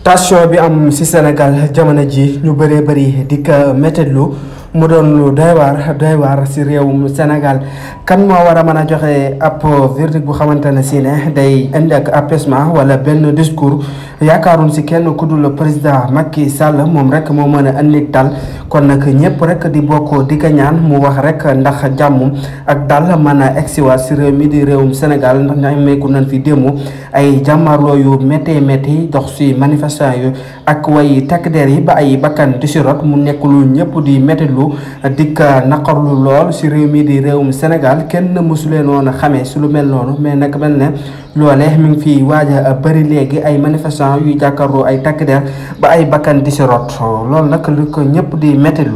tension bi am ci Sénégal jamono ji ñu bëree bëri di ko méttitlu mu doon lu doy waar ci réewum Sénégal kan moo war a mën a joxe ab verdict bu xamante ne si ne day indi ak apaisement wala benn discours yaakaaruñ ci kenn ku dul président Macky Sall moom rek moo mën a indi dal kon nag ñëpp rek di bokk di ko ñaan mu wax rek ndax jàmm ak dal mën a egsiwaat ci réew mi di réewum Sénégal ndax ñu meeku nañ fi démb ay jàmmarloo yu métti dox ci manifestation yu ak way takk der yi ba ay bakkan di ci rot mu nekk lu ñëpp di méttitlu dikk naqarlu lool ci réew mi di réewum Sénégal kenn mësulee noonu xamee ci lu mel noonu mais nag mel ne loolee mi ngi fi waaj a bëri léegi ay manifestant yu jàkkaarloo ay takk der ba ay bakkan di ci rot loolu nag lu ko ñëpp di méttitlu